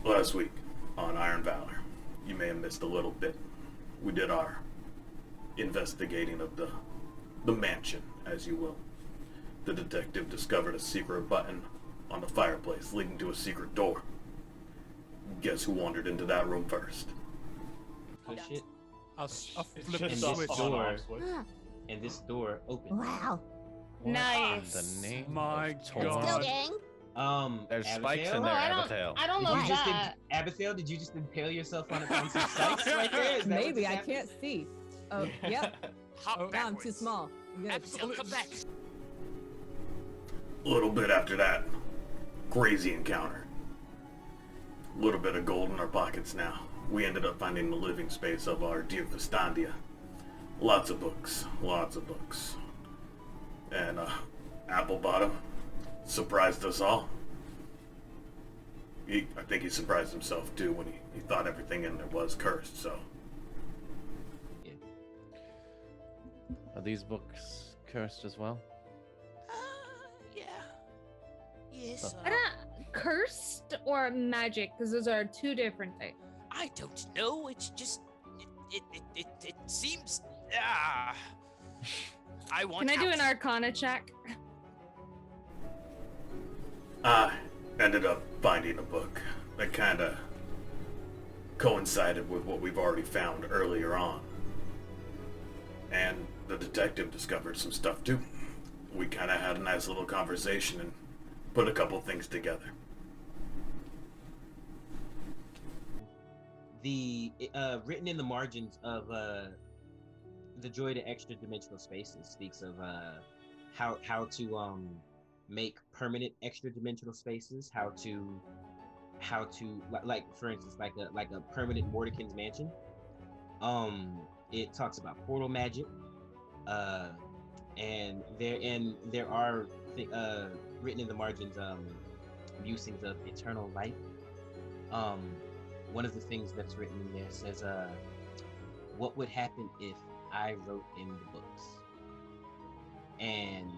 Last week on Iron Valor, you may have missed a little bit. We did our investigating of the mansion, as you will. The detective discovered a secret button on the fireplace leading to a secret door. Guess who wandered into that room first? Push it. I'll flip And the this switch. door, and this door opens. Wow. Nice. The name My of Torn. Let's go, God. gang. There's Abigail? spikes in Oh, there, I Abigail. don't Did love you just that. Abigail, did you just impale yourself on some spikes right there? Is that what Maybe just I happened? can't see. Oh, yep. Oh, Now I'm too small. Good. Abigail, come back. A little bit after that, crazy encounter. A little bit of gold in our pockets now. We ended up finding the living space of our dear Vistandia. Lots of books. And Applebottom surprised us all. I think he surprised himself too when he thought everything in there was cursed, so. Are these books cursed as well? Yeah. Yes. I don't cursed or magic, because those are two different things. I don't know. It's just it seems. I want. Can I do out. an Arcana check? I ended up finding a book that kind of coincided with what we've already found earlier on. And the detective discovered some stuff too. We kind of had a nice little conversation and put a couple things together. The written in the margins of the Joy to Extra Dimensional Spaces speaks of how to make permanent extra dimensional spaces, how to like for instance like a permanent Mordecai's mansion. It talks about portal magic, and there are written in the margins musings of eternal life. One of the things that's written in there says, what would happen if I wrote in the books? And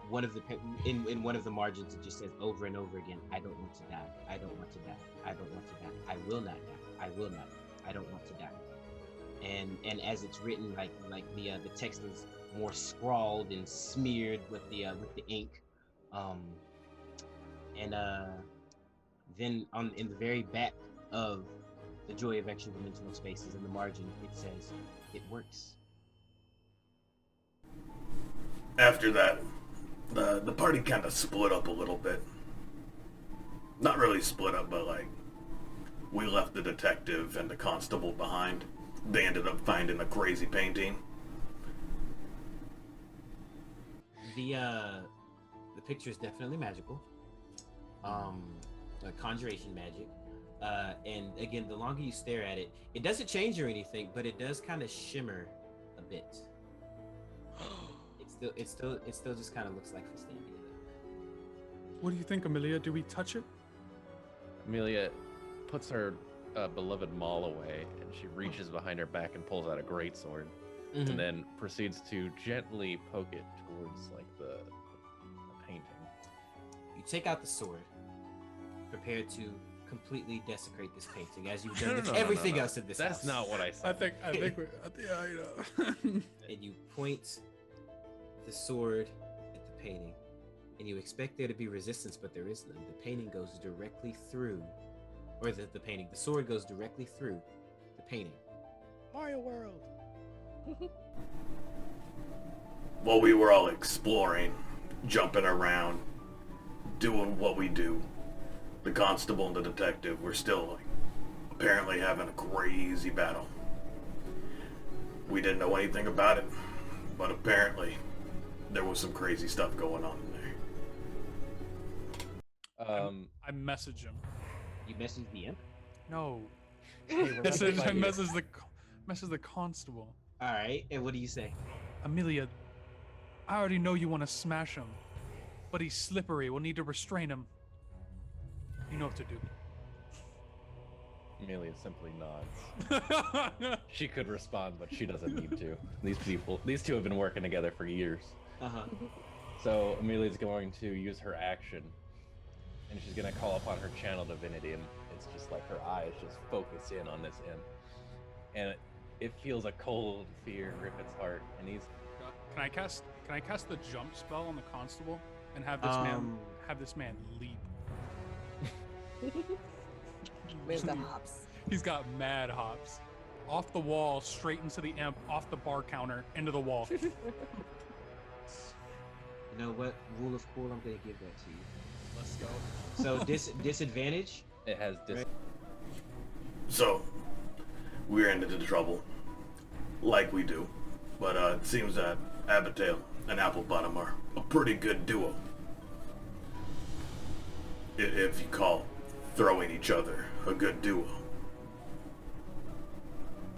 one of the in one of the margins it just says over and over again, I don't want to die. I don't want to die. I don't want to die. I will not die. I will not. I don't want to die. And as it's written, like the text is more scrawled and smeared with the ink, then in the very back of the Joy of Extra Dimensional Spaces in the margin, it says, it works. After that, the party kind of split up a little bit. Not really split up, but like, we left the detective and the constable behind. They ended up finding a crazy painting. The picture is definitely magical. Conjuration magic. And again, the longer you stare at it, it doesn't change or anything, but it does kind of shimmer a bit. It still just kind of looks like Vistandia. What do you think, Amelia? Do we touch it? Amelia puts her beloved maul away, and she reaches behind her back and pulls out a greatsword, Mhm. and then proceeds to gently poke it towards like the painting. You take out the sword, prepared to completely desecrate this painting, as you've No, done no, with no, no, everything no. else in this That's house. not what I I said. think yeah, you know. And you point the sword at the painting, and you expect there to be resistance, but there is none. The painting goes directly through, or the sword goes directly through the painting. Mario World. While we were all exploring, jumping around, doing what we do, the constable and the detective were still like, apparently having a crazy battle. We didn't know anything about it, but apparently there was some crazy stuff going on in there. I message him. You message the imp. No. Hey, I message the constable. All right, and what do you say? Amelia, I already know you want to smash him, but he's slippery. We'll need to restrain him. You know what to do. Amelia simply nods. She could respond, but she doesn't need to. These two have been working together for years. Uh-huh. So Amelia's going to use her action and she's gonna call upon her channel divinity, and it's just like her eyes just focus in on this imp, and it feels a cold fear grip its heart, and he's Can I cast the jump spell on the constable and have this man leap? Where's the hops? He's got mad hops. Off the wall, straight into the imp, off the bar counter, into the wall. You know what? Rule of cool, I'm gonna give that to you. Let's go. So disadvantage. it has dis- So, we're into the trouble, like we do. But it seems that Abigail and Applebottom are a pretty good duo. If you call throwing each other a good duo.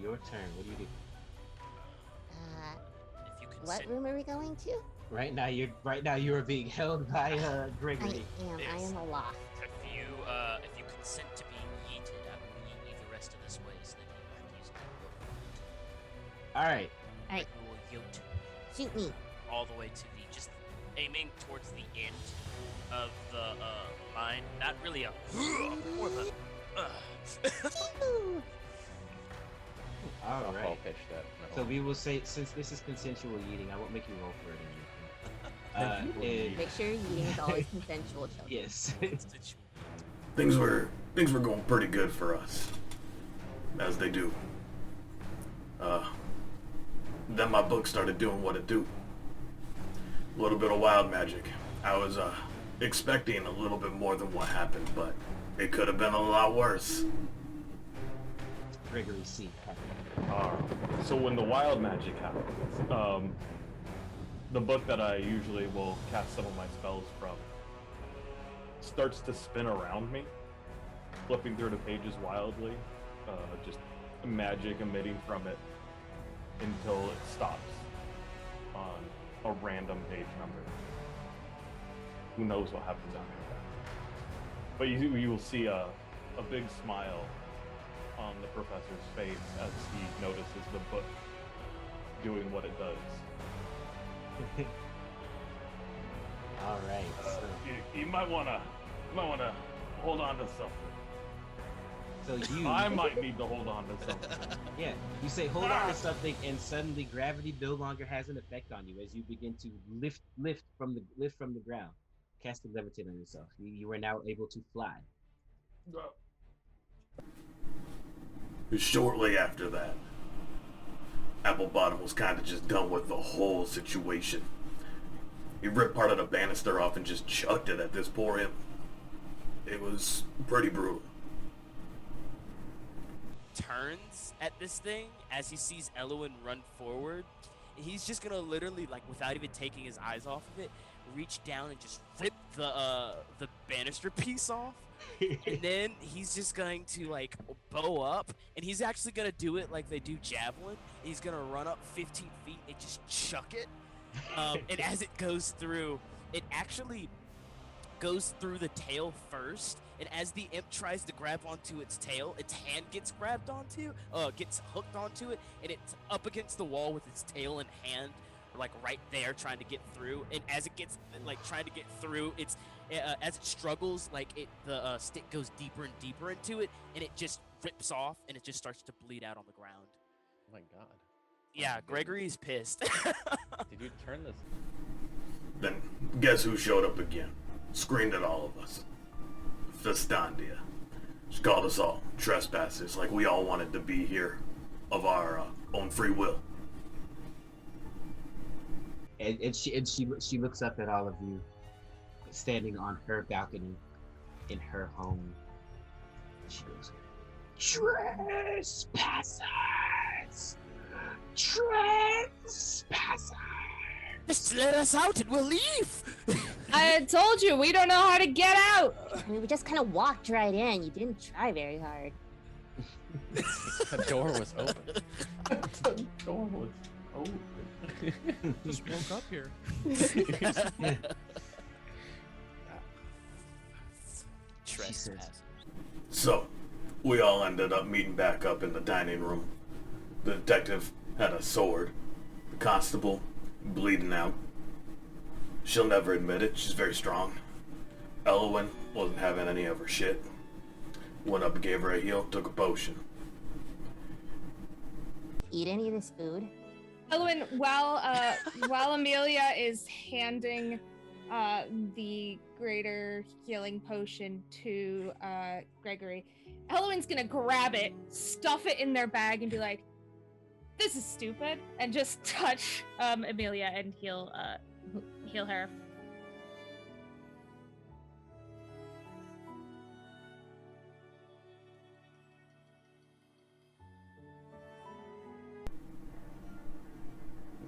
Your turn. What do you do? If you What consent, room are we going to? Right now you are being held by Gregory. I am aloft. if you consent to being yeeted, I will yeet you the rest of this way, so that you don't have to use that. All right. Alright. We will yote Shoot me. all the way to the just aiming towards the end of the line. Not really a more of a. All I'll right. pitch that. So we will say, since this is consensual eating, I won't make you roll for it or anything. Make sure eating is always consensual, children. Yes. Things were going pretty good for us, as they do. Then my book started doing what it do. A little bit of wild magic. I was expecting a little bit more than what happened, but it could have been a lot worse. Gregory C. So when the wild magic happens, the book that I usually will cast some of my spells from starts to spin around me, flipping through the pages wildly, just magic emitting from it until it stops on a random page number. Who knows what happens after that? But you will see a big smile on the professor's face as he notices the book doing what it does. All right. So, You might wanna hold on to something. so you, I might need to hold on to something. yeah, you say hold on to something, and suddenly gravity no longer has an effect on you as you begin to lift from the ground, casting levitate on yourself. You are now able to fly. Shortly after that, Applebottom was kind of just done with the whole situation. He ripped part of the banister off and just chucked it at this poor imp. It was pretty brutal. Turns at this thing as he sees Elowen run forward. He's just gonna literally, like, without even taking his eyes off of it, reach down and just rip the banister piece off. And then he's just going to, like, bow up, and he's actually gonna do it like they do javelin. He's gonna run up 15 feet and just chuck it. And as it goes through, it actually goes through the tail first, and as the imp tries to grab onto its tail, its hand gets grabbed onto, gets hooked onto it, and it's up against the wall with its tail and hand, like right there, trying to get through. And as it gets, like, trying to get through, it's as it struggles, like the stick goes deeper and deeper into it, and it just rips off, and it just starts to bleed out on the ground. Oh my god. Yeah, Gregory's pissed. Did you turn this? Then guess who showed up again? Screamed at all of us. Festandia. She called us all trespassers, like we all wanted to be here of our own free will. And she looks up at all of you, standing on her balcony in her home. She goes, "Trespassers! Trespassers!" Just let us out and we'll leave. I told you we don't know how to get out. I mean, we just kind of walked right in. You didn't try very hard. The door was open. The door was open. Just woke up here. Trespass. So, we all ended up meeting back up in the dining room. The detective had a sword. The constable, bleeding out. She'll never admit it, she's very strong. Elowen wasn't having any of her shit. Went up and gave her a heal, took a potion. Eat any of this food? Elwin, while Amelia is handing the greater healing potion to Gregory, Elwin's gonna grab it, stuff it in their bag, and be like, "This is stupid," and just touch Amelia and heal her.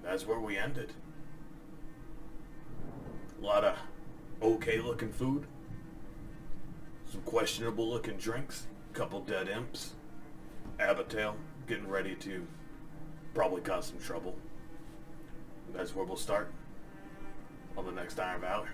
That's where we ended. A lot of okay looking food, some questionable looking drinks, couple dead imps, Abigail getting ready to probably cause some trouble. That's where we'll start on the next Iron Valor.